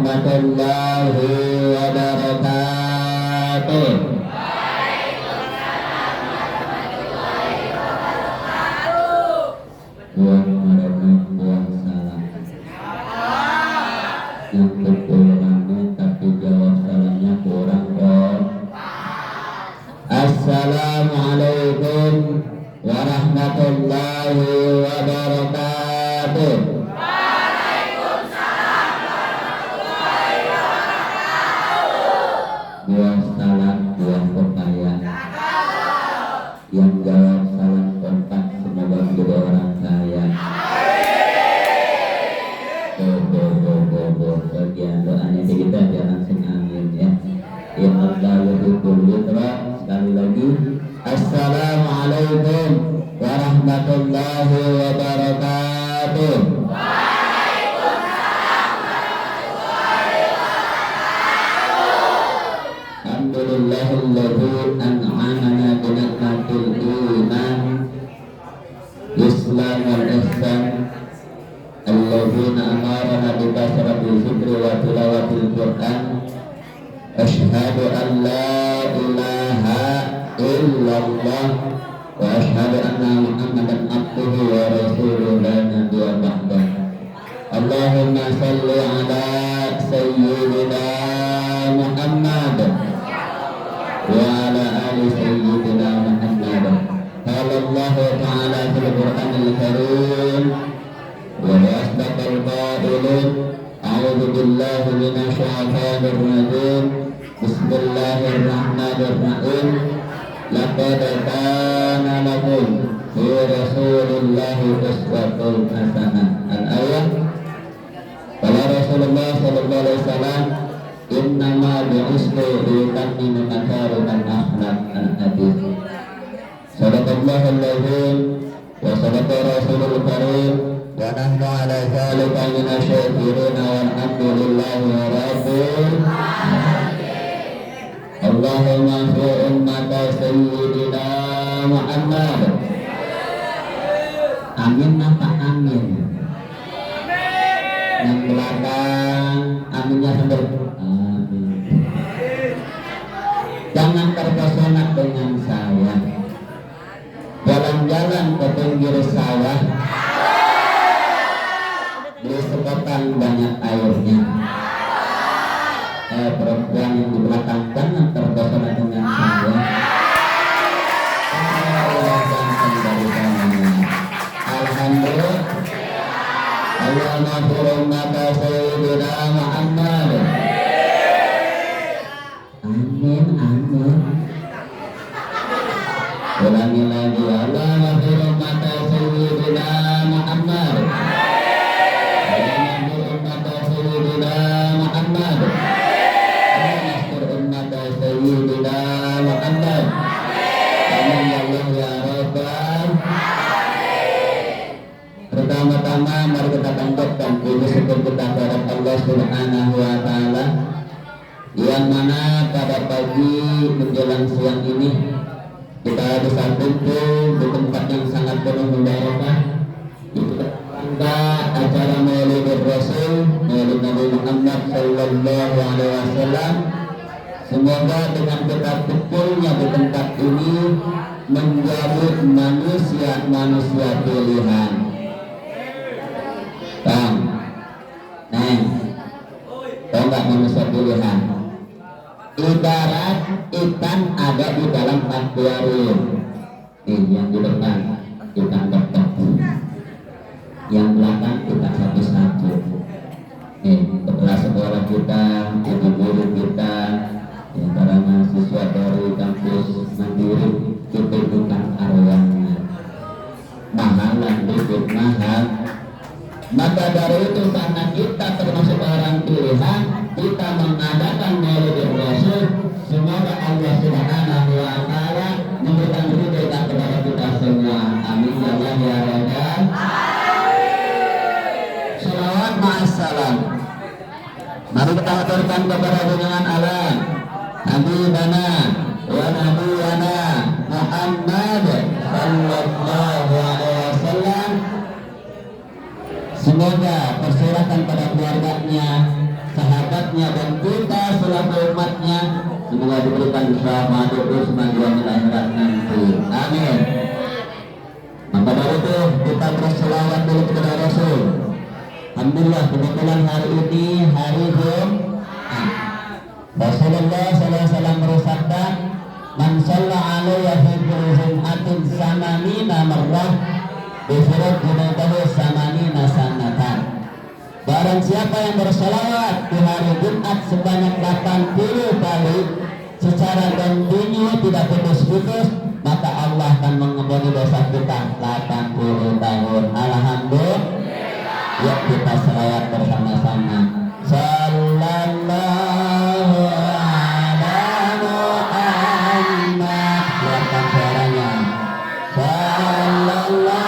warahmatullahi wabarakatuh. Buang merenung, buang salam. Yang betul rame tapi jawab salamnya kurang dong. Assalamualaikum warahmatullahi wabarakatuh. Buang salam, buang pepaya. Yang jawab salam kontak semoga menjadi orang kaya. Bagian doanya kita jangan langsung amin ya. Sekali lagi, assalamualaikum warahmatullahi wabarakatuh. Alhamdulillahilladzi an'amana bi ni'matil iman Islam wal ihsan alladzina amarna bi kasratil zikri wa tilawatil Qur'an. Asyhadu an la ilaha illallah wa asyhadu anna Muhammadan abduhu wa rasuluhu la nabiyya ba'dah. Allahumma salli ala sayyidina Muhammad wa ala ali sayyidina Muhammad. Qala Allah ta'ala fil Qur'anil Karim wa asdaqal qailin a'udzu billahi minasy syaithanir rajim. Bismillahirrahmanirrahim. Laqad kana lakum fi Rasulillahi uswatun hasanah. Al-ayat. Qala Rasulullah sallallahu alaihi wasallam, innama bu'istu liutammima makarimal akhlaq. Al-hadits. Sadaqallahul azim wa sadaqa rasulul karim wa nahnu ala dzalika minasyakirin walhamdulillahi rabbil alamin. Allahumma fi ummati sayyidina Muhammad. Amin apa amin? Yang belakang aminnya sambil amin. Jangan terpesona dengan saya. Jalan-jalan ke pinggir sawah, di sekotan banyak airnya. Perempuan yang di belakang jangan terpesona dengan saya. Alhamdulillah. Allahumma firmata sayyidina Muhammad. Amin, amin. Ulangi lagi. Allahumma firmata sayyidina Muhammad. Allahumma firmata sayyidina Muhammad. Allahumma firmata sayyidina Muhammad. Amin ya Allah ya Rabbal. Pertama-tama mari kita panjatkan puji syukur kita kepada Allah Subhanahu wa taala yang mana pada pagi menjelang siang ini kita bisa kumpul di tempat yang sangat penuh mubarakah. Kita rangka acara Maulid Rasul, Maulid Nabi Muhammad sallallahu alaihi wasallam. Semoga dengan kita kumpulnya di tempat ini menjadi manusia pilihan. Bang, tahu nggak manusia pilihan? Ibarat ikan ada di dalam akuarium. Yang di depan ikan betok, yang belakang kita satu-satu. Kepala sekolah kita, ibu guru kita, para mahasiswa dari kampus Mandiri, kita bukan arwahnya. Mahalan dikit mahal. Maka dari itu karena kita termasuk orang pilihan, kita mengadakan Maulid Rasul. Semoga Allah Subhanahu wa taala memberikan hidayah kepada kita semua. Amin ya Allah ya Rabbal alamin. Shalawat ma'assalam. Mari kita aturkan kepada junjungan Allah Habibana wa Nabiyana Muhammad sallallahu alaihi wasallam. Semoga persilahkan pada keluarganya, sahabat sahabatnya dan kita selaku umatnya semoga diberikan syafaat Utsman di akhirat nanti. Amin. Maka dari itu kita berselawat dulu kepada Rasul. Alhamdulillah kebetulan hari ini hari Jumat. Rasulullah SAW bersabda, "Man shalla alayya fi kulli jum'atin samanina marrah bi furud junudahu samanina sanatan." Barang siapa yang berselawat di hari Jumat sebanyak 80 kali secara kontinu tidak putus-putus, maka Allah akan mengampuni dosa kita 80 tahun. Alhamdulillah. Yuk kita selawat bersama-sama. Sallallahu ala Muhammad. Keluarkan suaranya. Sallallahu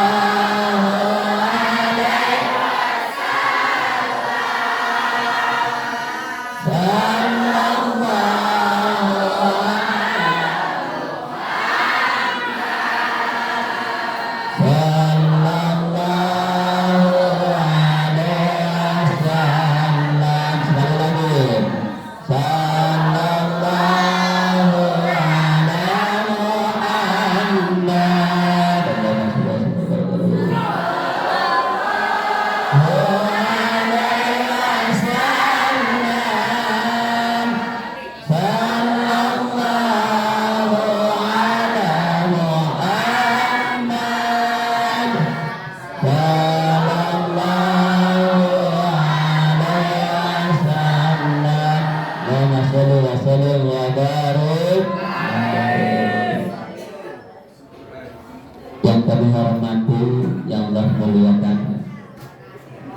yang kami hormati, yang Allah muliakan,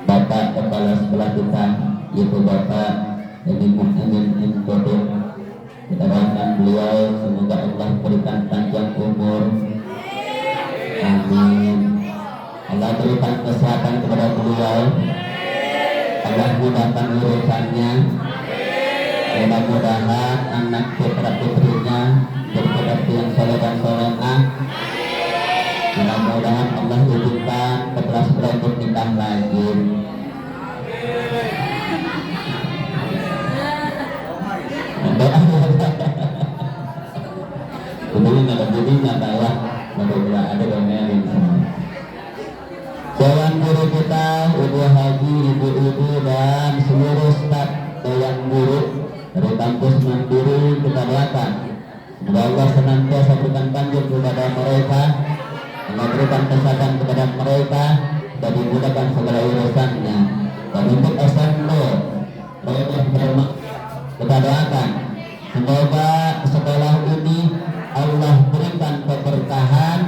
Bapak Kepala Sekolah kita, yaitu Bapak Edi Muhammad Inkodo. Kita doakan beliau semoga Allah berikan panjang umur. Amin. Allah berikan kesehatan kepada beliau. Allah mudahkan urusannya. Mudah-mudahan anak putra putrinya berkebakti yang soleh dan solehah. Mudah-mudahan Allah izinkan setelah untuk nikah lagi. Kemudian ada jadinya kayak mudah-mudahan ada domelin. Dewan guru kita, ibu haji, ibu-ibu dan seluruh staf dewan guru dari kampus Mandiri, kita doakan semoga Allah senantiasa berikan panjang kepada mereka, Allah berikan kesehatan kepada mereka dan dimudahkan segala urusannya. Dan untuk SMK kita doakan semoga sekolah ini Allah berikan keberkahan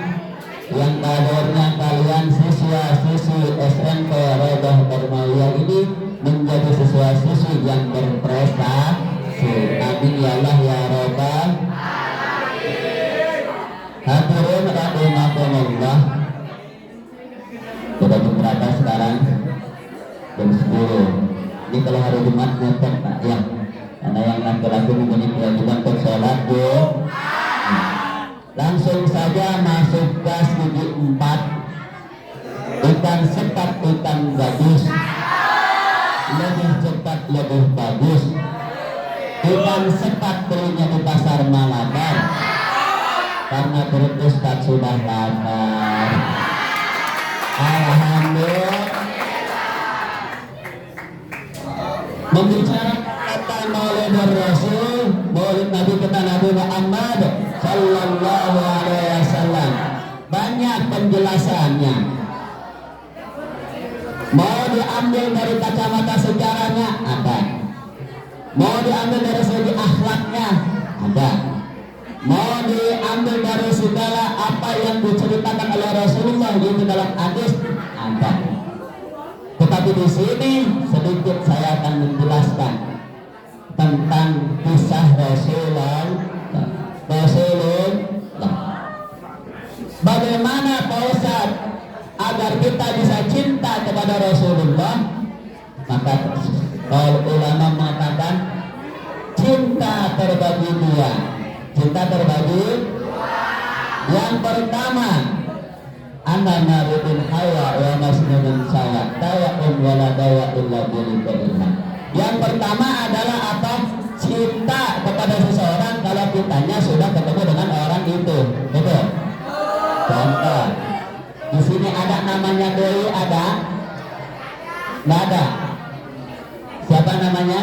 yang kadernya kalian siswa-siswi SMK Rodah Darmawiyah ini menjadi siswa-siswi yang berprestasi. Amin ya Allah ya Rabbal alamin. Hadirin rahimakumullah. Sudah jam berapa sekarang? Jam 10. Ini kalau hari Jumat nyetok tak ya? Karena yang laki-laki mempunyai kewajiban untuk sholat langsung saja masuk gas gigi 4. Ikan sekat, ikan bagus, lebih cepat, lebih bagus. Ikan sekat belinya di pasar Malabar karena perut Ustaz sudah lapar. Alhamdulillah. Membicarakan kata Maulid Rasul, Maulid Nabi kita Nabi Muhammad Sallallahu Alaihi Wasallam, banyak penjelasannya. Mau diambil dari kacamata sejarahnya ada, mau diambil dari segi akhlaknya ada, mau diambil dari segala apa yang diceritakan oleh Rasulullah di dalam hadis ada. Tetapi di sini sedikit saya akan menjelaskan tentang kisah Rasulullah. Bagaimana Pak Ustadz agar kita bisa cinta kepada Rasulullah? Maka kalau ulama mengatakan cinta terbagi dua. Cinta terbagi yang pertama, ana narudin hawa wa masnunun sawa tawa'un wala dawa illa billah. Yang pertama ada ceritanya sudah ketemu dengan orang itu, betul? Contoh, di sini ada namanya Doi, ada? Nggak ada. Siapa namanya?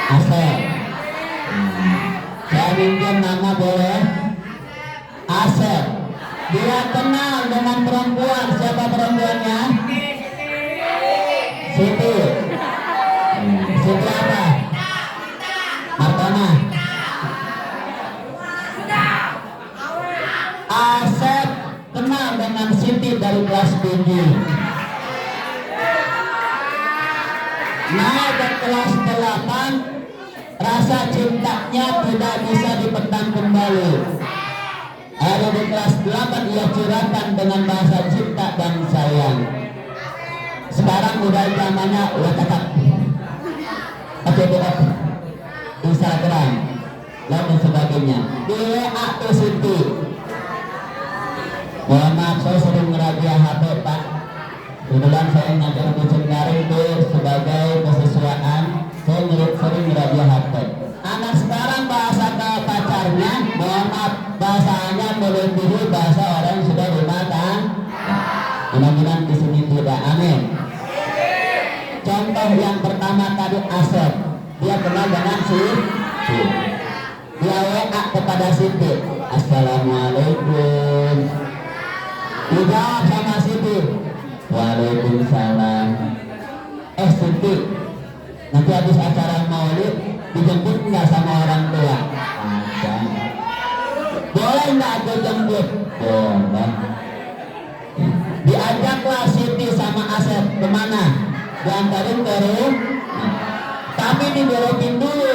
Asep. Saya minjem nama boleh? Asep. Dia kenal dengan perempuan. Siapa perempuannya? Siti. Siti apa? Martona. Asep kenal dengan Siti dari kelas 7. Naik ke kelas 8, rasa cintanya tidak bisa dipendam kembali. Ada di kelas 8 ia curahkan dengan bahasa cinta dan sayang. Sekarang udah zamannya WhatsApp, Facebook, Instagram, dan sebagainya. Di WA tuh Siti. Mohon maaf, saya sering ngeraja HP Pak. Kebetulan saya ngajar kucing daring itu sebagai kesesuaian. Saya sering ngeraja HP. Anak sekarang bahasa ke pacarnya, mohon maaf, bahasanya melebihi bahasa orang yang sudah rumah tangga. Mudah-mudahan di sini tidak. Amin. Contoh yang pertama tadi Asep, dia kenal dengan Siti. Dia WA kepada Siti, Assalamualaikum. Dijawab sama Siti, Waalaikumsalam. Siti, nanti habis acara maulid dijemput nggak sama orang tua? Ada. Boleh nggak aku jemput? Boleh. Diajaklah Siti sama Asep kemana? Diantarin ke rumah. Tapi dibelokin dulu.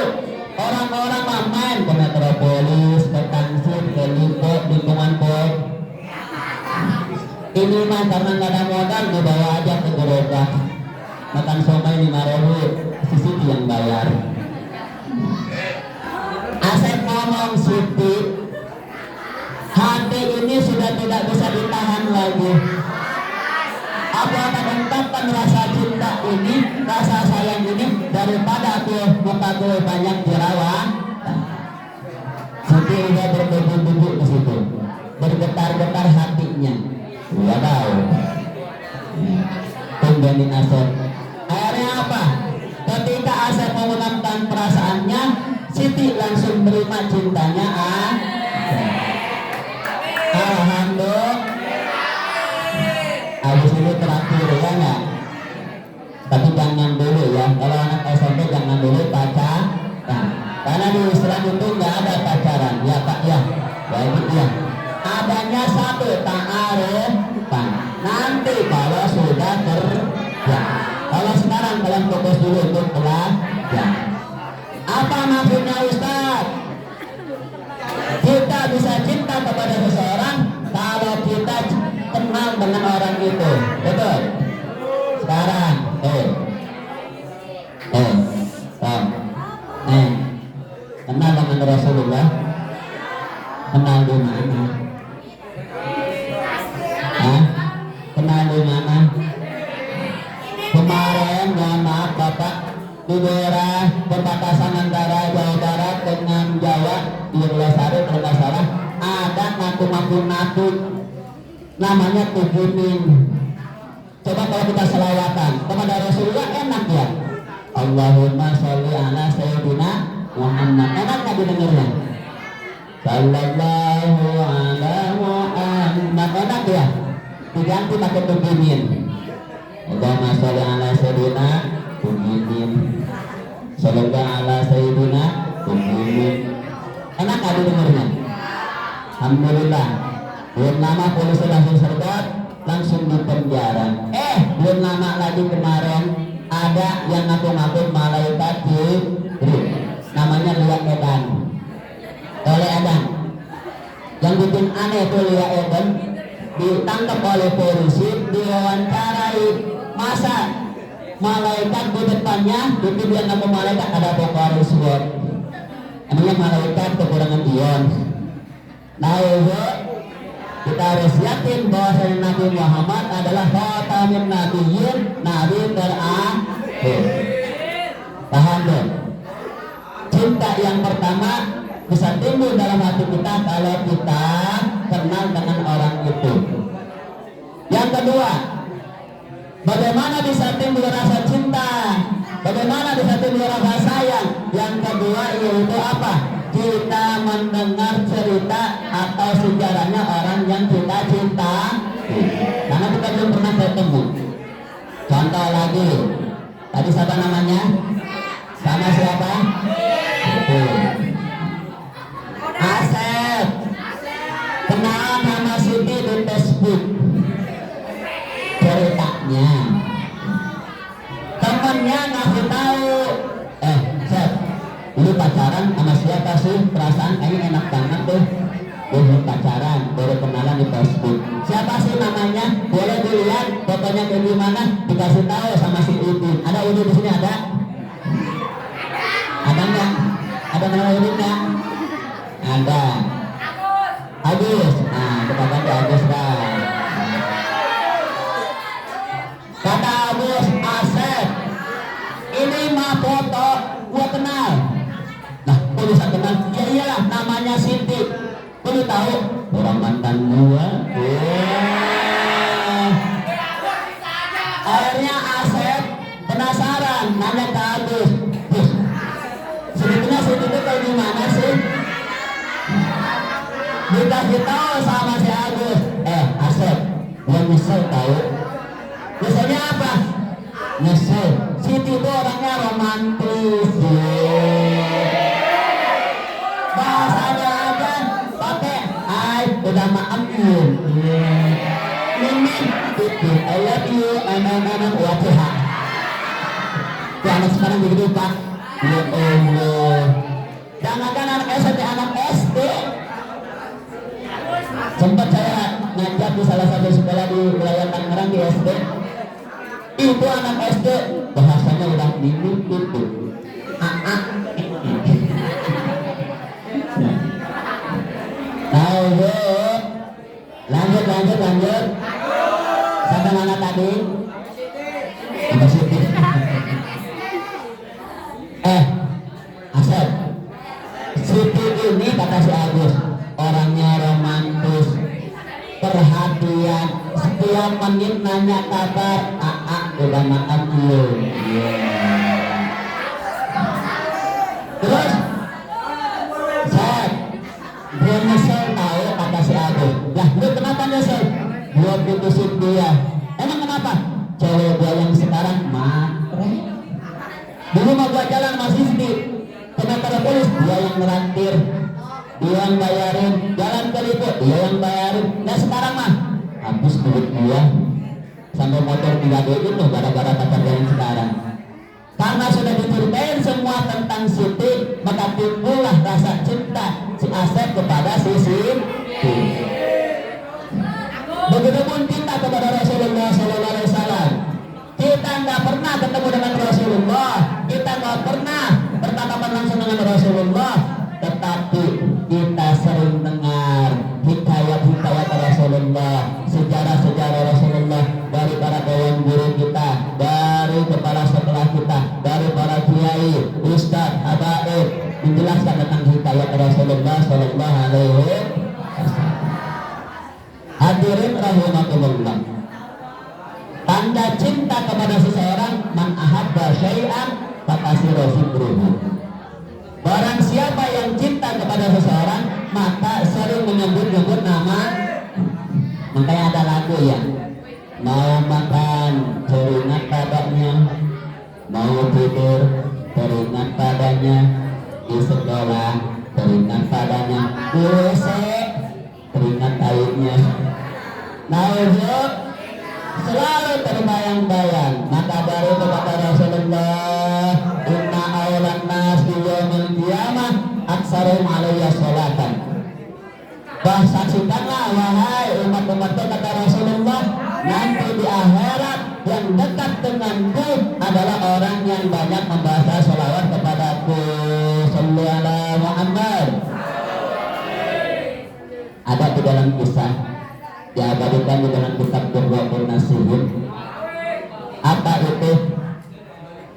Orang-orang main ke Metropolis, ke Tangsir, ke Lipo, lingkungan Boy. Ini mah karena nggak ada modal, dibawa aja ke gerobak. Makan somai 5.000, si Siti yang bayar. Asep ngomong, Siti, hati ini sudah tidak bisa ditahan lagi. Aku akan ungkapkan rasa cinta ini, rasa sayang ini, daripada mukaku banyak jerawat. Siti udah berdebu-debu ke situ, bergetar-getar hatinya. Waduh, tungguin Asep. Akhirnya apa? Ketika Asep mengungkapkan perasaannya, Siti langsung menerima cintanya. Alhamdulillah. Habis ini terakhir ya nggak? Tapi jangan dulu ya. Kalau anak SMP jangan dulu pacaran. Karena di Islam itu nggak ada pacaran. Ya Pak ya. Baik ya. Adanya satu ta'arufan. Nanti kalau sudah kerja. Kalau sekarang kalian fokus dulu untuk belajar. Apa maksudnya Ustaz? Kita bisa cinta kepada seseorang kalau kita kenal dengan orang itu, betul? Sekarang, kenal dengan Rasulullah, kenal di mana? Kenal di mana? Kemarin, mohon maaf Bapak, di daerah perbatasan antara Jawa Barat dengan Jawa di Lestari kalau nggak salah, ada naku namanya Tujumin. Coba kalau kita selawatan kepada Rasulullah enak ya. Allahumma sholli ala sayyidina Muhammad. Enak nggak didengarnya? Sallallahu ala Muhammad. Enak ya? Diganti pakai Tujumin. Allahumma sholli ala sayyidina Tujumin. Sallallahu ala sayyidina Tujumin. Enak nggak didengarnya? Alhamdulillah. Belum lama polisi langsung sergap, langsung di penjara. Belum lama lagi kemarin ada yang ngaku-ngaku malaikat Jibril, namanya Lia Edan. Oleh Edan, yang bikin aneh itu Lia Edan ditangkap oleh polisi, diwawancarai. Masa malaikat di depannya, itu dia ngaku malaikat, ada pokok riswot. Emangnya malaikat kekurangan ion? Nah itu kita harus yakin bahwa Nabi Muhammad adalah khatamun nabiyyin, nabi terakhir. Paham dong? Cinta yang pertama bisa timbul dalam hati kita kalau kita kenal dengan orang itu. Yang kedua, bagaimana bisa timbul rasa cinta? Bagaimana bisa timbul rasa sayang? Yang kedua yaitu apa? Kita mendengar cerita atau sejarahnya orang yang kita cinta, karena kita belum pernah ketemu. Contoh lagi, tadi siapa namanya? Sama siapa? Asep. Kenalan sama Siti di Facebook. Ceritanya temennya ngasih tahu, Sep, lu pacaran sama siapa sih? Perasaan kayaknya enak banget tuh. Baru pacaran, baru kenalan di Facebook. Siapa sih namanya? Boleh dilihat fotonya kayak gimana? Dikasih tahu sama si Udin. Ada Udin di sini ada? Ada nggak? Ada nama Udin nggak? Ada. Agus. Nah, kita ganti Agus dah. Kata Agus, Asep, ini mah foto gua kenal. Nah, kok bisa kenal? Ya iyalah, namanya Siti. Kok lu tahu? Orang mantan gua. Akhirnya Asep penasaran, nanya ke Agus, sebetulnya Siti itu kayak gimana sih? Dikasih tahu sama si Agus, Asep, gua nyesel tahu. Nyeselnya apa? Nyesel. Siti itu orangnya romantis. Bahasanya aja pakai I udah maaf you. Mimin itu I love you anak-anak wajah. Ya anak sekarang begitu Pak. Ya Allah. Jangan anak SD, anak SD. Sempat saya ngajar di salah satu sekolah di wilayah Tangerang di SD. Itu anak SD bahasanya udah mimpi itu. Tahu lanjut. Sampai mana tadi? Sampai Siti. Asep, Siti ini kata si Agus orangnya romantis, perhatian, setiap menit nanya kabar, udah makan belum? Terus Sep, gue nyesel tahu kata si Agus. Lah lu kenapa nyesel? Gue putusin dia. Emang kenapa? Cewek gue yang sekarang matre. Dulu mau gue jalan masih sedih, kena polis, dia yang merantir, dia yang bayarin, jalan ke Lipo, dia yang bayarin. Nah sekarang mah habis duit dia, sampai motor digadein tuh gara-gara pacar yang sekarang. Karena sudah diceritain semua tentang Siti, maka timbullah rasa cinta si Asep kepada si Siti. Begitupun kita kepada Rasulullah SAW. Kita nggak pernah ketemu dengan Rasulullah, kita nggak pernah bertatapan langsung dengan Rasulullah, tetapi kita sering dengar hikayat-hikayat Rasulullah, sejarah-sejarah Rasulullah dari para dewan guru kita, dari kepala sekolah kita, dari para kiai, ustadz, habaib, menjelaskan tentang hikayat Rasulullah Sallallahu Alaihi Wasallam. Hadirin rahimakumullah. Tanda cinta kepada seseorang, man ahabba syai'an fakasiru fikruhu. Barang siapa yang cinta kepada seseorang, maka sering menyebut-nyebut nama. Makanya ada lagu ya, mau makan teringat padanya, mau tidur teringat padanya, di sekolah teringat padanya, di WC teringat tahunya. Selalu terbayang-bayang. Maka baru kepada Rasulullah, inna awlan nas di yaumil qiyamah aksarum alayya sholatan. Saksikanlah wahai umat-umatku, kata Rasulullah, nanti di akhirat yang dekat denganku adalah orang yang banyak membaca sholawat kepadaku. Sallu ala Muhammad. Ada di dalam kisah diabadikan di dalam kitab Durratun Nasihin. Apa itu?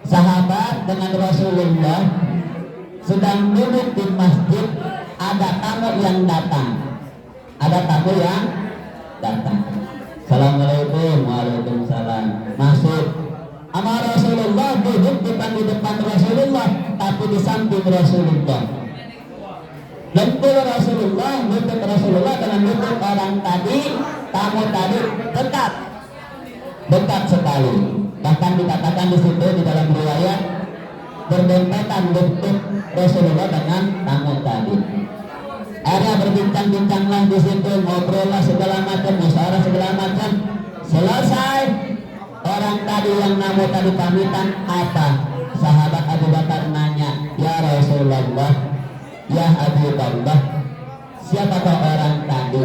Sahabat dengan Rasulullah sedang duduk di masjid ada tamu yang datang. Ada tamu yang datang. Assalamualaikum. Waalaikumsalam. Masuk. Ama Rasulullah duduk bukan di depan Rasulullah, tapi di samping Rasulullah. Lentur Rasulullah, lutut Rasulullah dengan lutut orang tadi, tamu tadi dekat sekali. Bahkan dikatakan di situ di dalam riwayat berdempetan lutut Rasulullah dengan tamu tadi. Akhirnya berbincang-bincanglah di situ, ngobrollah segala macam, musyawarah segala macam. Selesai, orang tadi yang namu tadi pamitan apa? Sahabat Abu Bakar nanya, ya Rasulullah, ya Abu Bakar, siapakah orang tadi?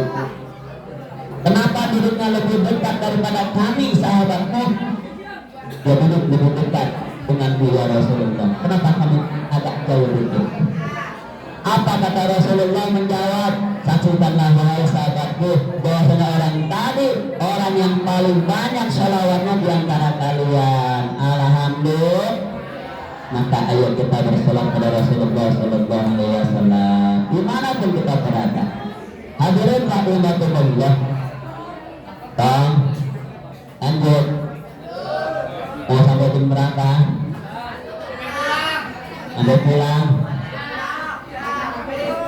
Kenapa duduknya lebih dekat daripada kami sahabatmu? Dia duduk lebih dekat dengan dia Rasulullah. Kenapa kami agak jauh duduk? Apa kata Rasulullah menjawab? Saksikanlah wahai sahabatku bahwasanya orang tadi orang yang paling banyak sholawatnya di antara kalian. Alhamdulillah. Maka ayo kita bersolat kepada Rasulullah Sallallahu Alaihi Wasallam dimanapun kita berada. Hadirin rahimakumullah. Tong, lanjut. Mau sampai jam berapa? Anda pulang.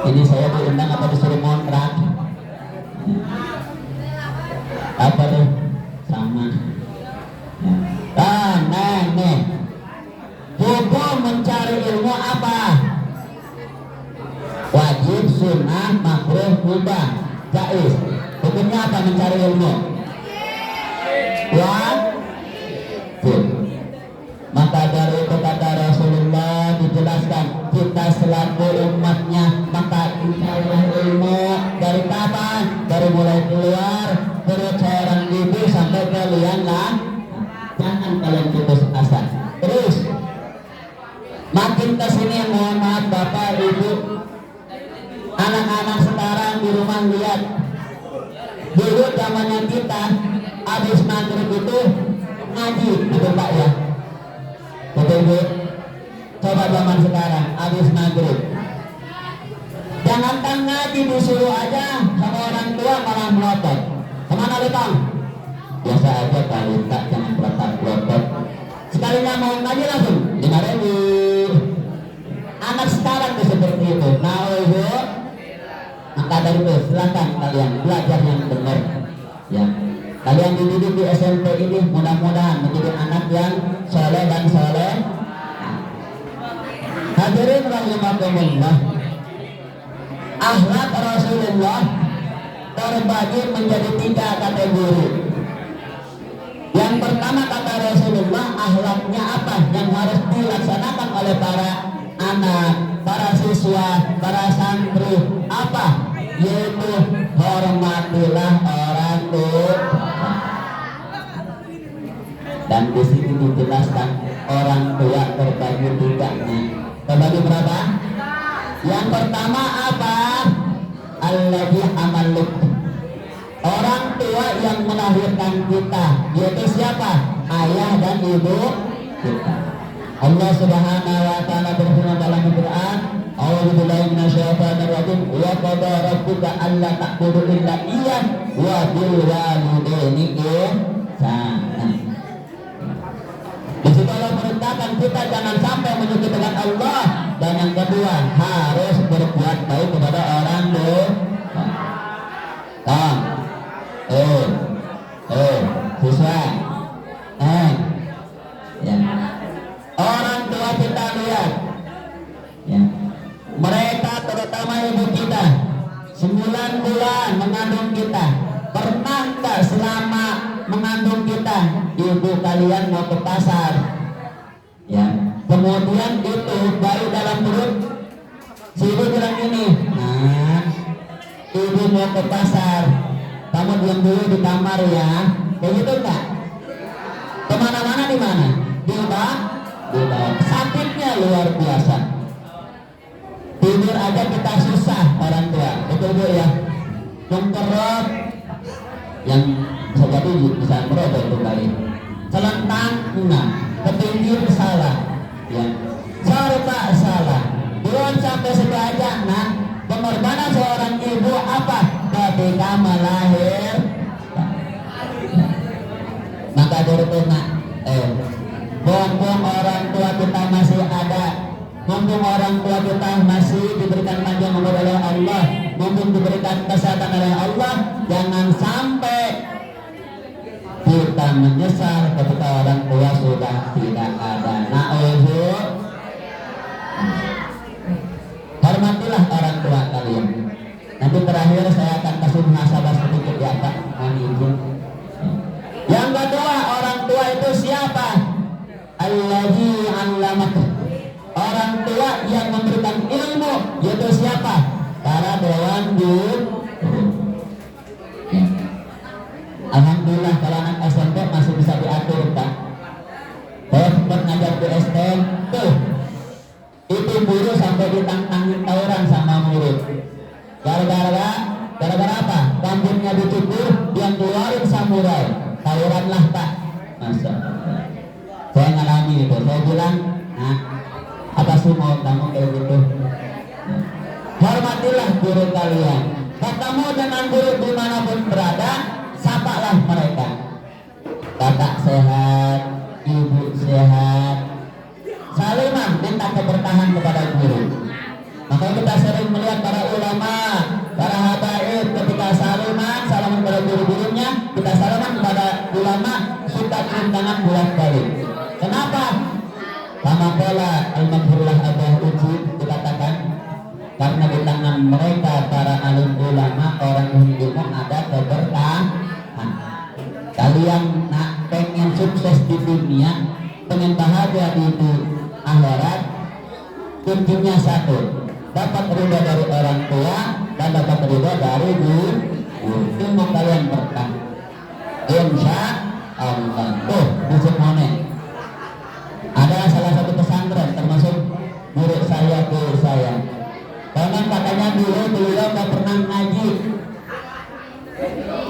Ini saya diundang apa disuruh kontrak? Apa tuh? Sama. Nih. Hukum mencari ilmu apa? Wajib, sunnah, makruh, mubah, jaiz. Hukumnya apa mencari ilmu? Wajib. Maka dari itu kata Rasulullah dijelaskan, kita selaku umatnya maka insyaallah ilmu dari kapan? Dari mulai keluar perut seorang ibu sampai kalian lah. Jangan kalian putus asa. Terus makin kesini, mohon maaf Bapak Ibu, anak-anak sekarang di rumah lihat. Dulu zamannya kita habis maghrib itu ngaji, gitu Pak ya. Betul Bu? Coba zaman sekarang habis maghrib, jangankan ngaji disuruh aja sama orang tua malah melotot. Kemana lu Bang? Biasa aja kali tak, jangan pelotot. Sekalinya mau ngaji langsung 5.000. Anak sekarang tuh seperti itu. Nah Bu, maka dari itu silakan kalian belajar yang benar ya. Kalian dididik di SMP ini mudah-mudahan menjadi anak yang soleh dan soleh. Hadirin rahimakumullah. Akhlak Rasulullah terbagi menjadi 3 kategori. Yang pertama kata Rasulullah, akhlaknya apa yang harus dilaksanakan oleh para anak, para siswa, para santri, apa? Yaitu hormatilah orang tua. Dan di sini dijelaskan orang tua terbagi 3-nya. Terbagi berapa? Yang pertama apa? Alladzi amaluk. Orang tua yang melahirkan kita, yaitu siapa? Ayah dan ibu kita. Allah Subhanahu wa taala berfirman dalam Al-Qur'an, a'udzubillahi minasyaitonir rajim, wa qada rabbuka alla ta'budu illa iyyah wa bil walidaini ihsanan. Di situ Allah perintahkan kita jangan sampai menyekutukan Allah, dan yang kedua harus berbuat baik kepada orang tua. Siswa, ya. Orang tua kita lihat, ya. Mereka terutama ibu kita 9 bulan mengandung kita. Pernahkah selama mengandung kita ibu kalian mau ke pasar? Ya. Kemudian itu bayi dalam perut, si ibu bilang ini, nah, ibu mau ke pasar, kamu diam dulu di kamar ya. Begitu enggak? Kemana-mana di mana? Di bawah. Sakitnya luar biasa. Tidur aja kita susah orang tua. Betul Bu ya? Cungkerot yang bisa jadi bisa merobek kembali. Celentang enggak, ketinggir salah. Ya. Sorry Pak salah. Belum sampai situ aja, nah Pengorbanan seorang ibu apa? Ketika melahir. Maka dulu nak, mumpung orang tua kita masih ada, mumpung orang tua kita masih diberikan panjang umur oleh Allah, mumpung diberikan kesehatan oleh Allah, jangan sampai kita menyesal ketika orang tua sudah tidak ada. Na'udzubillah. Hormatilah orang tua kalian. Nanti terakhir saya akan kasih muhasabah sedikit ya Pak. Mohon izin. Yang kedua, orang tua itu siapa? Allazi 'allamak. Orang tua yang memberikan ilmu, yaitu siapa? Para dewan guru. Alhamdulillah kalau anak SMP masih bisa diatur Pak. Saya sempat ngajar di STM tuh, itu guru sampai ditantangin tawuran sama murid. Gara-gara apa? Rambutnya dicukur, yang keluarin samurai. Tawuran lah Pak. Masa saya ngalami itu. Saya bilang, nah, apa sih mau kamu kayak gitu? Hormatilah guru kalian. Ketemu dengan guru dimanapun berada, sapalah mereka. Kakak sehat, ibu sehat. Salimah minta keberkahan kepada guru. Maka kita sering melihat para ulama, para habaib ketika salaman kepada guru-gurunya, kita salaman kepada ulama, suka cium tangan bolak-balik. Kenapa? Sama pola al-maghfurullah abah uji dikatakan karena di tangan mereka para alim ulama, orang yang ilmu ada keberkahan. Kalian nak pengen sukses di dunia, pengen bahagia di akhirat, kuncinya satu, dapat ridho dari orang tua dan dapat ridho dari guru. Ilmu kalian berkah, insya Allah. Tuh di Simone ada salah satu pesantren termasuk murid saya, guru saya. Karena katanya dulu beliau nggak pernah ngaji.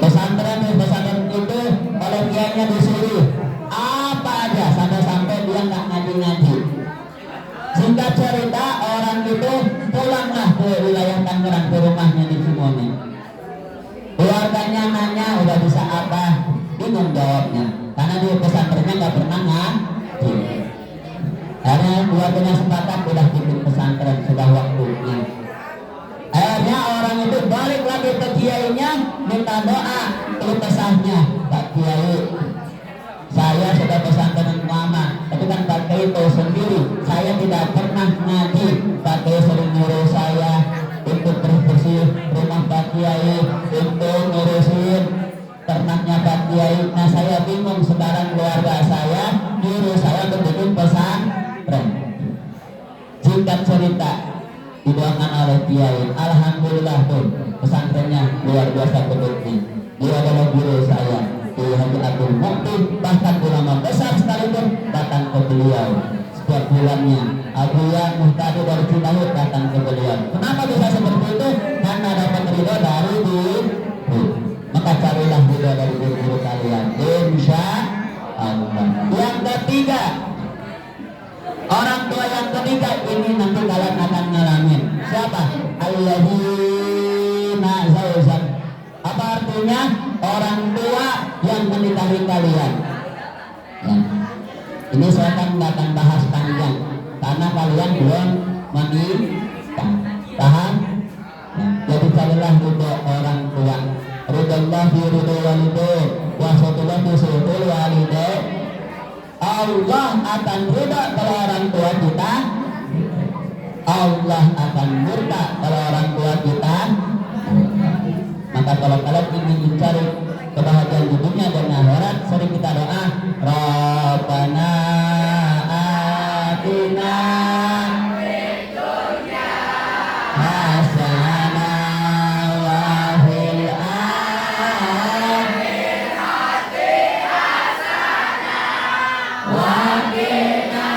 Pesantren itu oleh kiainya disuruh apa aja sampai dia nggak ngaji. Singkat cerita, orang itu pulanglah ke wilayah Tangerang, ke rumahnya di Simone. Keluarganya nanya udah bisa apa, bingung jawabnya karena di pesantrennya nggak pernah ngaji. Akhirnya keluarganya sepakat udah bikin pesantren, sudah waktunya. Akhirnya orang itu balik lagi ke kiainya, minta doa. Itu kesahnya, Pak Kiai, saya sudah pesantren lama, tapi kan Pak Kiai tahu sendiri, saya tidak pernah ngaji. Pak Kiai sering nyuruh saya untuk bersih rumah Pak Kiai, untuk ngurusin ternaknya Pak Kiai. Nah saya bingung sekarang keluarga saya nyuruh saya untuk bikin pesantren. Singkat cerita, didoakan oleh Kiai, alhamdulillah tuh pesantrennya luar biasa bentuknya. Dia adalah guru saya, Kiai Haji Abdul Mukti, bahkan ulama besar sekalipun datang ke beliau setiap bulannya. Abuya Muhtadi dari Cidahu datang ke beliau. Kenapa bisa seperti itu? Karena dapat ridho dari guru. Maka carilah ridho dari guru-guru kalian, insya Allah. Yang ketiga, orang tua yang ketiga ini nanti kalian akan ngalamin. Siapa? Alladzina zawjat. Apa artinya? Orang tua yang menikahi kalian. Ya. Ini saya akan bahas panjang karena kalian belum menikah. Paham? Ya. Jadi carilah ridho orang tua. Ridhollah fi ridho walidain wa satullah fi satul walidain. Allah akan ridha kalau orang tua kita, Allah akan murka kalau orang tua kita. Maka kalau kalian ingin mencari kebahagiaan di dunia dan akhirat, sering kita doa, Rabbana atina fid dunya hasanah wa fil akhirati hasanah wa qina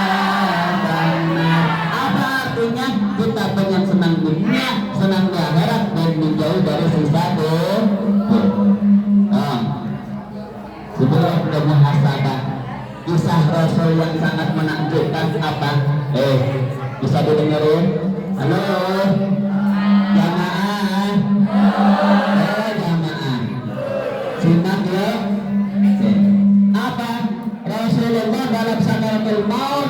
adzabannar. Apa artinya? Kita pengen senang dunia, senang di akhirat, dan menjauh dari sisa dosa. Sebelum kita muhasabah, kisah Rasul yang sangat menakjubkan apa? Bisa didengerin? Halo? Jamaah? Jamaah. Simak ya. Apa? Rasulullah dalam sakaratul maut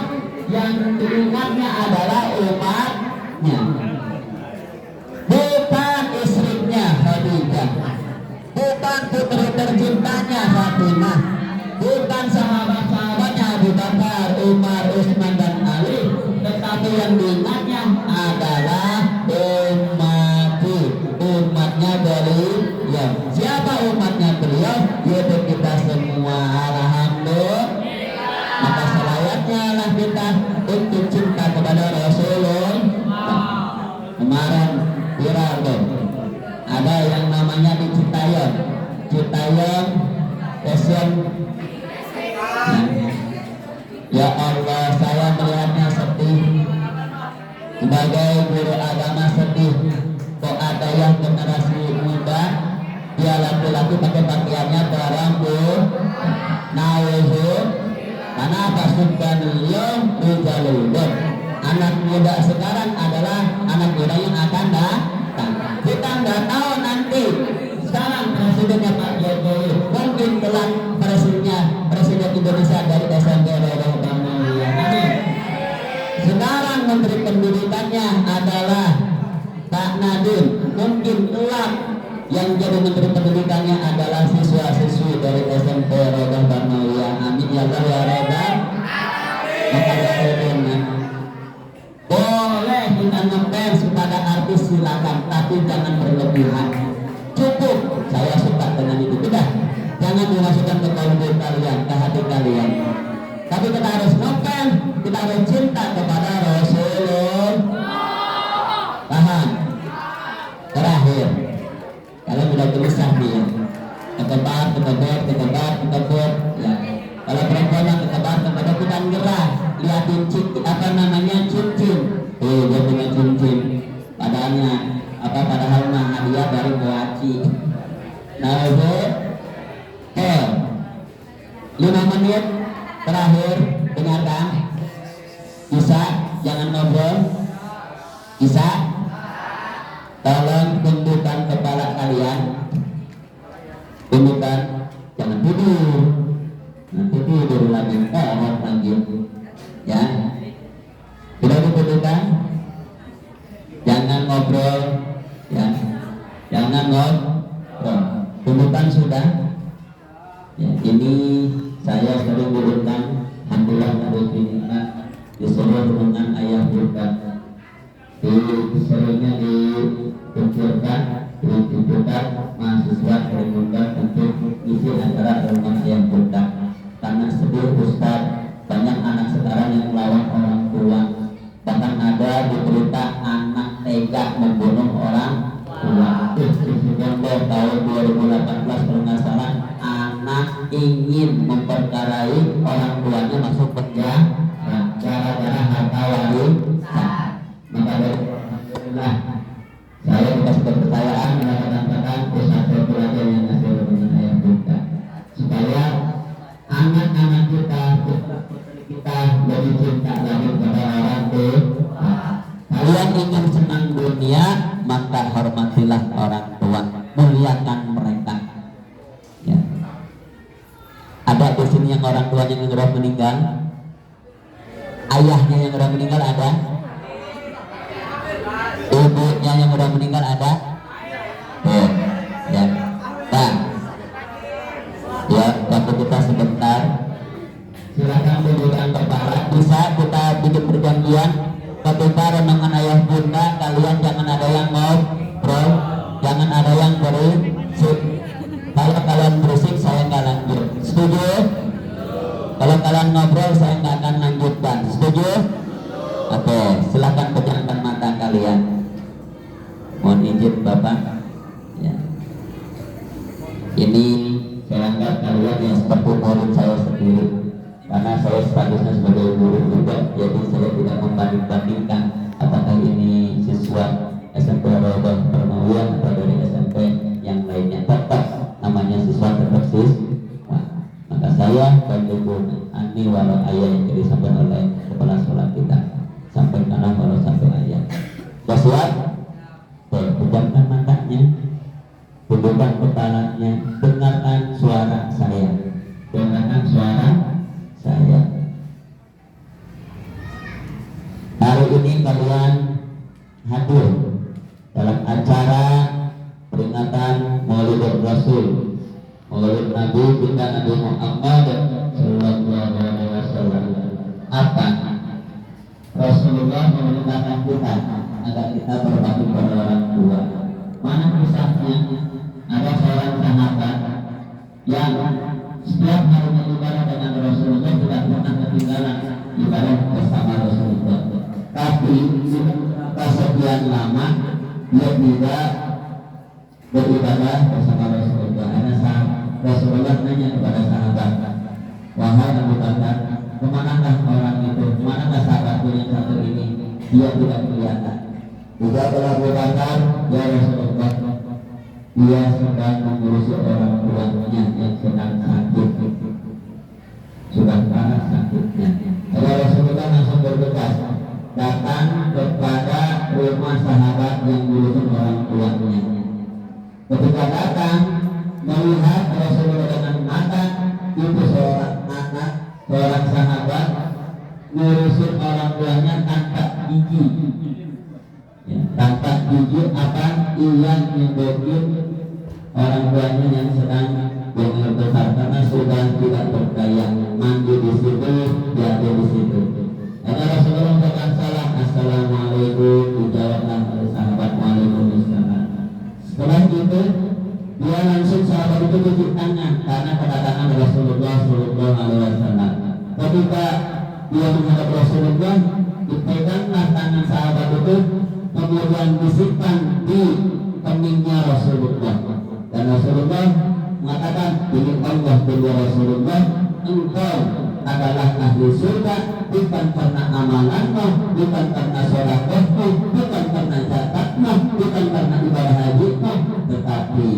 yang diingatnya adalah umatnya, bukan istrinya Khadijah, bukan putri tercintanya Fatimah, bukan sahabat-sahabatnya Abu Bakar, Umar, Utsman dan Ali, tetapi yang diingatnya adalah umatnya beliau. Siapa umatnya beliau? Yaitu kita semua. Alhamdulillah. Maka selayaknya lah kita untuk cinta kepada Rasulullah. Kemarin viral tuh, ada yang namanya di Citayam Fashion. Ya Allah, saya melihatnya sedih. Sebagai guru agama sedih. Kok ada yang generasi muda, dia laki-laki pakai pakaiannya berambut, nauzuh, karena apa? Subhanallah, rijalullah. Anak muda sekarang adalah anak muda yang akan datang. Kita nggak tahu nanti. Sekarang presidennya Pak Jokowi, mungkin kelak presiden Indonesia dari SMP Amin. Sekarang menteri pendidikannya adalah Pak Nadiem, mungkin kelak yang jadi menteri pendidikannya adalah siswa-siswi dari SMP Rodah Barnawiyah. Amin ya Allah ya Rodah. Maka boleh kita ngefans kepada artis silakan, tapi jangan berlebihan. Cukup, saya suka dengan itu. Tidak, jangan dimasukkan ke kalbu kalian, ke hati kalian. Tapi kita harus ngefans, kita harus cinta kepada Rasulullah. Paham? Terakhir, kalau sudah gelisah nih ya, ketebar ya. Kalau perempuan yang ketebar kita gerah, liatin cincin. Dia punya cincin. Padahal mah hadiah dari Boaci. Nah itu, 5 menit terakhir, dengarkan. Bisa, jangan ngobrol. Bisa. Tolong tundukkan kepala kalian. Tundukkan, jangan tidur. Nanti tidur lagi, lagi. Ya, sudah ditundukkan. Jangan ngobrol, ya. Jangan ngobrol. Tundukkan sudah. Ya, ini saya sering diundang, alhamdulillah harus diminta disuruh dengan ayah juga. Seringnya dikumpulkan, dikumpulkan mahasiswa diundang untuk isi acara rumah ayah budak. Karena sedih Ustaz, banyak anak sekarang yang melawan orang tua. Bahkan ada berita anak tega membunuh orang tua. Contoh tahun 2018 kalau nggak salah, anak ingin memperkarai orang tuanya masuk penjara gara-gara harta warisan. Maka alhamdulillah saya dikasih kepercayaan mengatakan usaha belajar yang hasil dengan ayah kita, supaya anak-anak kita lebih cinta lagi kepada orang tua. Kalian ingin senang dunia, maka hormatilah orang tua, muliakan mereka. Ya. Ada di sini yang orang tuanya yang sudah meninggal, ayahnya yang sudah meninggal ada. Ibunya yang udah meninggal ada? Ya. Nah, ya, waktu kita sebentar. Silakan dudukkan kepala. Bisa kita bikin perjanjian. Ketika renungan ayah bunda, kalian jangan ada yang ngobrol, jangan ada yang berisik. Kalau kalian berisik, saya nggak lanjut. Setuju? Kalau kalian ngobrol, saya nggak akan lanjutkan. Setuju? Oke, silakan pejamkan mata kalian. Mohon izin Bapak. Ya. Ini saya anggap kalian yang seperti murid saya sendiri, karena saya statusnya sebagai guru juga, jadi saya tidak membanding-bandingkan apakah ini siswa SMP Rodah Barnawiyah atau dari SMP yang lainnya. Tetap namanya siswa, tetap siswa. Maka saya bagi Ani walau ayah yang disampaikan oleh kepala sekolah kita, sampai karena kalau satu ayat. Siap? Pejamkan matanya, tundukkan kepalanya, dengarkan suara saya. Dengarkan suara saya. Hari ini kalian hadir dalam acara peringatan Maulid Rasul, Maulid Nabi kita Nabi Muhammad Sallallahu Alaihi Wasallam. Apa? Rasulullah memerintahkan kita agar kita berbakti pada orang tua. Mana kisahnya? Ada seorang sahabat yang setiap harinya ibadah dengan Rasulullah, tidak pernah ketinggalan ibadah bersama Rasulullah. Tapi sekian lama dia tidak beribadah bersama Rasulullah. Rasulullah nanya kepada sahabat, wahai Abu Bakar, kemanakah orang itu? Kemanakah sahabatku yang satu ini? Dia tidak kelihatan. Juga telah Abu Bakar, ya Rasulullah, dia sedang mengurusi orang tuanya yang sedang sakit, sudah parah sakitnya. Jadi Rasulullah langsung bergegas datang kepada rumah sahabat yang mengurusi orang tuanya. Ketika datang, melihat Rasulullah dengan mata itu seorang anak, seorang sahabat ngurusin orang tuanya tanpa gigi, ya, tanpa gigi apa? Yang nyebokin orang tuanya yang sedang dengan besar karena sudah tidak berdaya, mandi di situ, jatuh di situ. Ada Rasulullah dengan salam, assalamualaikum, dijawabkan oleh sahabat, waalaikumsalam. Setelah itu dia langsung sahabat itu cuci tangan karena kedatangan Rasulullah Sallallahu Alaihi Wasallam. Ketika dia menghadap Rasulullah, dipeganglah tangan sahabat itu, kemudian disimpan di keningnya Rasulullah. Dan Rasulullah mengatakan, demi Allah demi Rasulullah, engkau adalah ahli surga, bukan karena amalanmu, bukan karena sedekahmu, bukan karena zakatmu, bukan karena ibadah hajimu, tetapi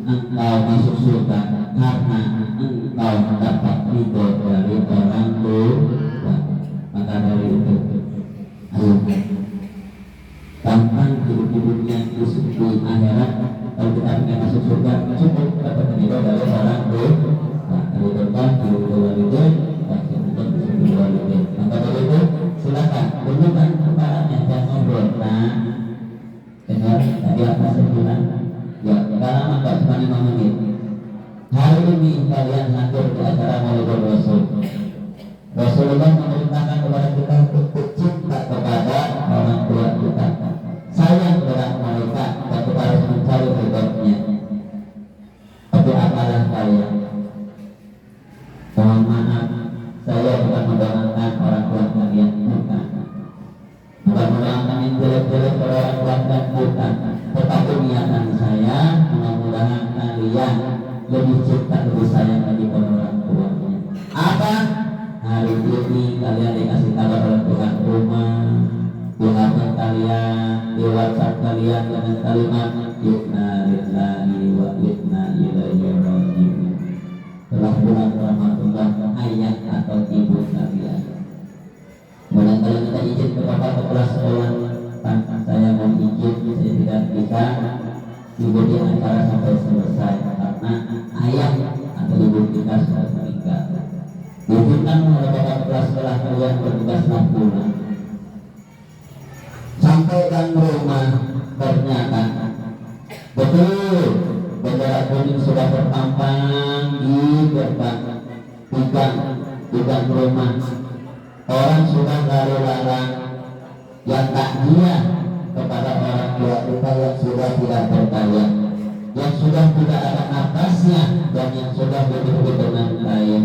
engkau masuk surga karena engkau dapat ridho dari orang tua. Maka dari itu, ayo gampang hidup-hidupnya di akhirat. Kalau kita ingin masuk surga, cukup dapat ridho dari orang tua. Dari depan, dari itu, maka dari itu silakan tunjukkan kepalanya dan ngobrol. Nah, dengar tadi apa saya bilang? Ya, tidak lama kok, cuma 5 menit. Hari ini kalian hadir di acara Maulid Rasul. Rasulullah memerintahkan kepada kita untuk cinta kepada orang tua kita, sayang kepada mereka, dan kita harus mencari ridhonya. Tapi apalah kalian? Mohon maaf, saya bukan mendoakan orang tua kalian, bukan. Bukan mendoakan yang jelek-jelek kepada orang tua kalian, bukan. Tetapi niatan saya mudah-mudahan kalian lebih cinta, lebih sayang lagi pada orang tuanya. Apa? Hari ini kalian dikasih kabar oleh Tuhan rumah, di HP kalian, di WhatsApp kalian dengan kalimat inna lillahi wa inna ilaihi raji'un. Telah bulan Ramadhan ayah atau ibu kalian. Kemudian kalau kita izin ke bapak kepala sekolah, saya mau izin, saya tidak bisa ikuti acara sampai selesai karena ayah atau ibu kita sudah meninggal. Izinkan oleh bapak kepala sekolah kalian bertugas 6 bulan. Sampai dan rumah ternyata betul bendera kuning sudah terpampang di gerbang rumah. Orang sudah lalu-lalang yang takziah kepada orang tua kita yang sudah tidak berdaya, yang sudah tidak ada nafasnya, dan yang sudah betul-betul dengan kain.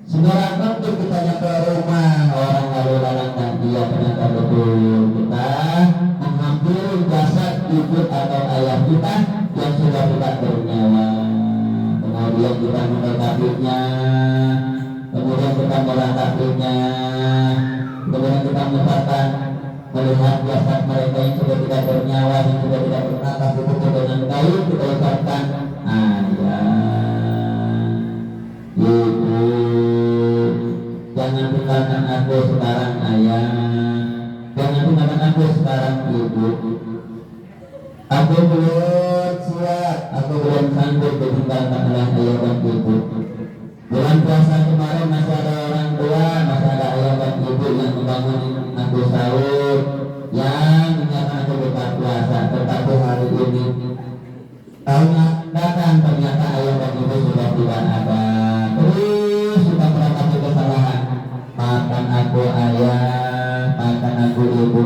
Segera waktu kita nyampe rumah, orang lalu-lalang dan dia ternyata betul kita menghampiri jasad ibu atau ayah kita yang sudah tidak bernyawa. Kemudian kita mendekatinya, kemudian kita meratapinya, kemudian kita mengucapkan melihat jasad mereka yang sudah tidak bernyawa, yang sudah tidak bernafas, ditutup dengan kain, kita ucapkan ayah, ibu, jangan tinggalkan aku sekarang ayah. Jangan tinggalkan aku sekarang ibu. Aku belum siap, aku belum sanggup ditinggalkan oleh ayah dan ibu. Bulan puasa kemarin masih ada orang tua, masih ada ayah dan ibu yang membangun aku sahur, yang mengingatkan aku buka puasa. Tetapi hari ini tahun datang ternyata ayah dan ibu sudah tidak ada. Terus sudah meratapi kesalahan. Maafkan aku ayah, maafkan aku ibu.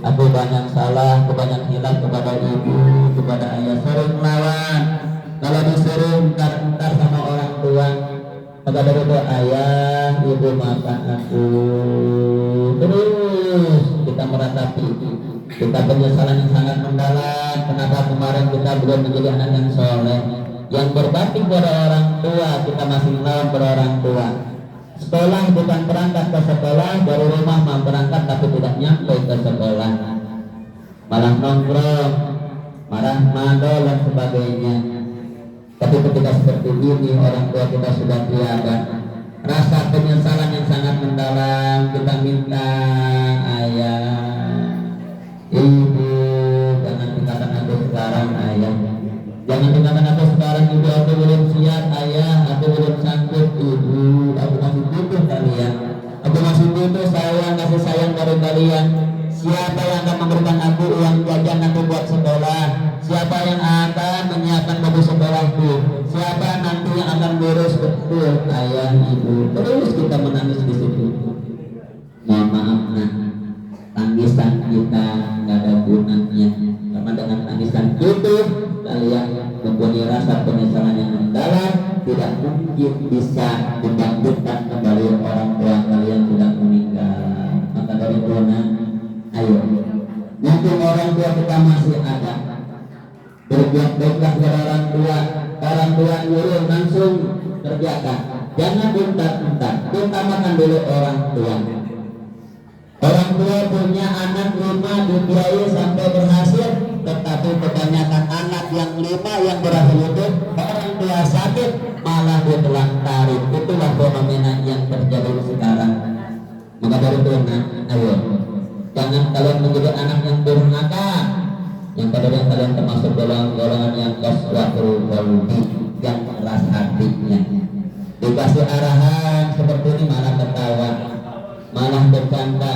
Aku banyak salah, aku banyak hilaf kepada ibu, kepada ayah. Sering melawan. Kalau disuruh entar sama orang tua, maka dari itu ayah, ibu maafkan aku. Terus kita meratapi, kita penyesalan yang sangat mendalam. Kenapa kemarin kita belum menjadi anak yang soleh, yang berbakti kepada orang tua, kita masih melawan kepada orang tua. Sekolah bukan berangkat ke sekolah, dari rumah mau berangkat tapi tidak nyampe ke sekolah, malah nongkrong, marah madol dan sebagainya. Tapi ketika seperti ini orang tua kita sudah tiada, rasa penyesalan yang sangat mendalam. Kita minta ayah, ibu, jangan tinggalkan aku sekarang ayah, jangan tinggalkan aku sekarang ibu. Aku belum siap ayah, aku belum sanggup ibu. Aku masih butuh kalian, aku masih butuh kasih sayang dari kalian. Siapa yang akan memberikan aku uang jajan aku buat sekolah? Siapa yang akan menyiapkan baju sekolahku? Siapa nanti yang akan ngurus betul ayah ibu? Terus kita menangis di situ. Mohon maaf nak, tangisan kita nggak ada gunanya, karena dengan tangisan itu kalian mempunyai rasa penyesalan yang mendalam. Tidak mungkin bisa dibangkitkan kembali orang tua kalian sudah meninggal. Maka dari itu ayo, mumpung orang tua kita masih ada, berbuat baiklah kepada orang tua nyuruh langsung kerjakan. Jangan untar-untar, utamakan dulu orang tua. Orang tua punya anak 5 dibiayai sampai berhasil, tetapi kebanyakan anak yang 5 yang berhasil itu orang tua sakit malah ditelantarin. Itulah fenomena yang terjadi sekarang. Maka dari itu ayo, jangan kalian menjadi anak yang durhaka, yang kadang kalian termasuk dalam golongan yang qaswatul qalbi, yang keras hatinya. Dikasih arahan seperti ini malah ketawa, malah bercanda.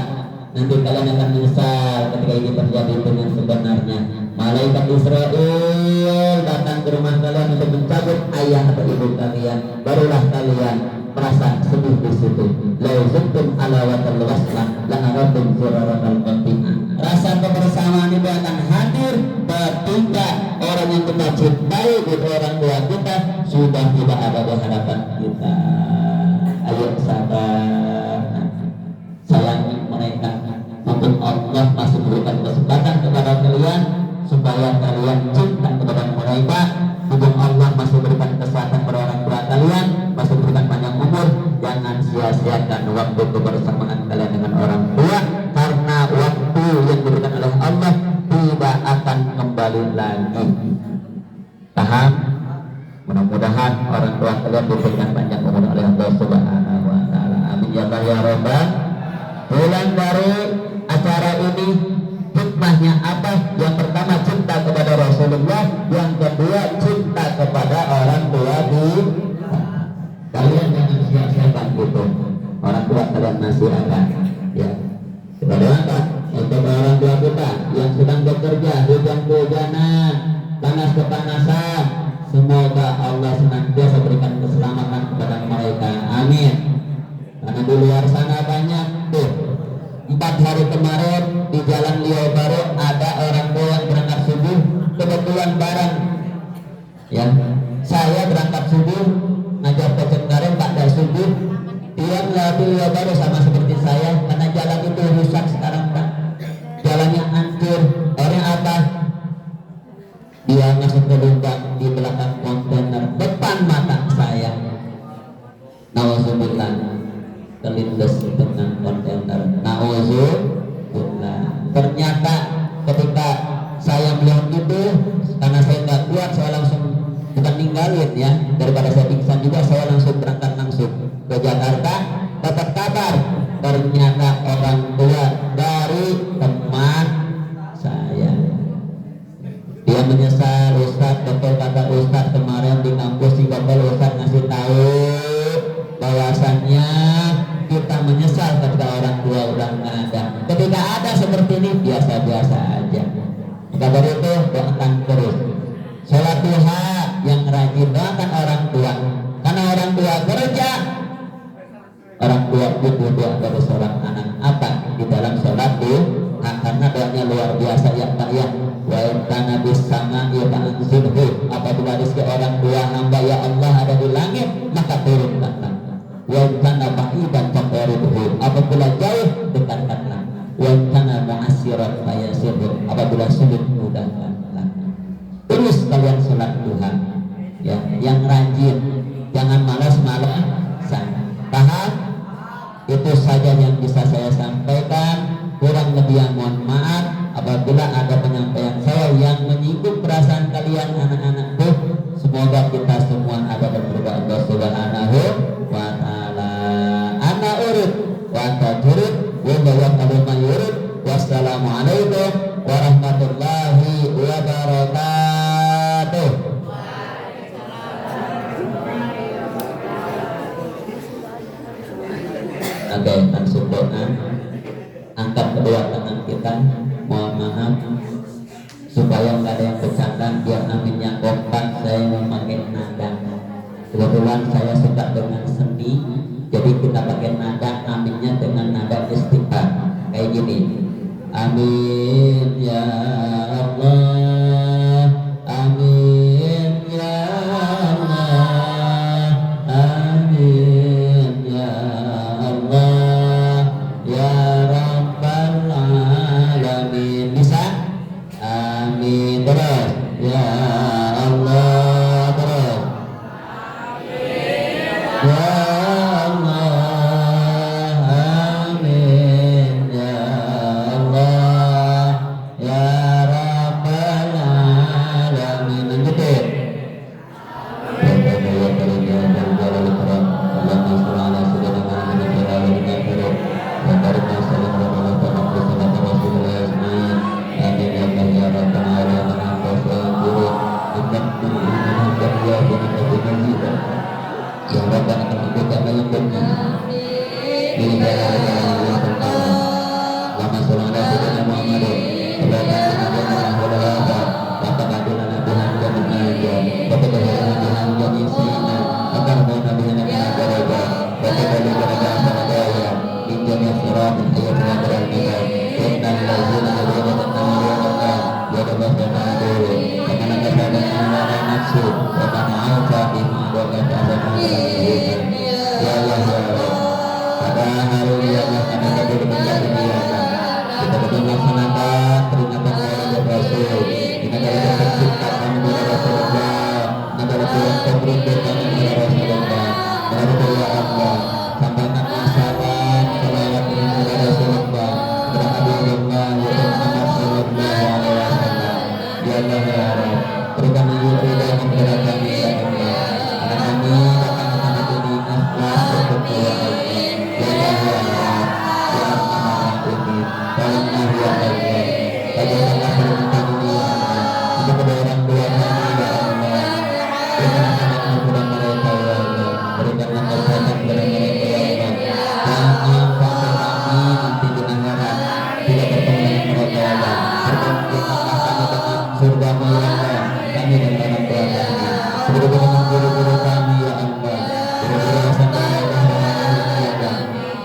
Nanti kalian akan menyesal ketika ini terjadi dengan sebenarnya. Malaikat Israel datang ke rumah kalian untuk mencabut ayah atau ibu kalian, barulah kalian merasa sedih di situ. Lauzutum ala watal waslah lanaradum suraratal qati'ah. Rasa kebersamaan itu akan hadir ketika orang yang kita cintai, itu orang tua kita sudah tidak ada di hadapan kita. Ayo sabar, sayangi mereka. Mungkin Allah masih berikan kesempatan kepada kalian supaya kalian cinta kepada mereka. Mungkin Allah masih berikan kesempatan kepada orang tua kalian, masih berikan panjang umur. Jangan sia-siakan waktu kebersamaan kalian dengan orang tua, karena waktu yang diberikan oleh Allah tidak akan kembali lagi. Paham? Mudah-mudahan orang tua kalian diberikan panjang umur oleh Allah Subhanahu wa taala. Amin ya rabbal. Bulan dari acara ini hikmahnya apa? Yang pertama cinta kepada Rasulullah, yang kedua cinta kepada orang tua kalian. Jangan sia-siakan itu. Orang tua kalian masih ada, ya. Kita doakan untuk orang tua kita yang sedang bekerja hujan-hujanan, panas kepanasan. Semoga Allah senantiasa berikan keselamatan kepada mereka. Amin. Karena di luar sana banyak tuh. 4 hari kemarin di Jalan Liau Baru ada orang tua yang berangkat subuh, kebetulan bareng. Ya, saya berangkat subuh, ngajak ke Cengkareng pada subuh. Dia melewati Liau Baru sama seperti saya, karena jalan itu rusak sekarang Pak. Jalannya hancur. Orang apa? Dia masuk ke lubang di belakang kontainer depan mata saya. Nauzubillah, terlindas dengan kontainer. Nauzubillah. Ternyata ketika saya melihat itu, karena saya nggak kuat, saya langsung bukan ninggalin ya, daripada saya pingsan juga, saya langsung berangkat langsung ke Jakarta. Dapat kabar ternyata orang tua dari biasa-biasa aja. Maka dari itu doakan terus. Sholat duha yang rajin, doakan orang tua. Karena orang tua kerja, orang tua butuh doa dari seorang anak. Apa di dalam sholat duha? Karena doanya luar biasa ya Pak ya. Wa intana bis sama ya ta'anzilhu. Apabila rezeki orang tua hamba ya Allah ada di langit, maka turunkan. Wa intana ba'idan faqribhu. Apabila jauh dekatkanlah. Wa intana mu'assiran fayasirhu. Apabila sulit mudahkanlah. Terus kalian sholat duha ya, yang rajin, jangan malas-malasan. Paham? Itu saja yang bisa saya sampaikan. Kurang lebih yang mohon maaf apabila ada penyampaian saya yang menyinggung perasaan kalian anak-anakku. Semoga kita semua ada berdoa Allah Subhanahu wa ta'ala. Ana urut wa tajurut wa yaqulu ma yurut. Wassalamualaikum warahmatullahi wabarakatuh. Oke, langsung doa. Angkat kedua tangan kita, mohon maaf supaya nggak ada yang bercanda, biar aminnya kompak. Saya memakai nada. Kebetulan saya suka dengan seni, jadi kita pakai nada aminnya dengan nada istighfar kayak gini. Amin ya Allah, amin ya Allah, amin ya Allah, ya Rabbal Alamin. Bisa? Amin terus. Ya Allah terus. Ya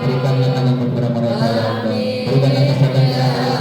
berikanlah kami beberapa rasa ya Allah, berikanlah kesadaran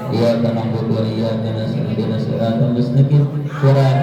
Iya, karena butuh iya, karena sendiri nasihat dan mustaqim, kurang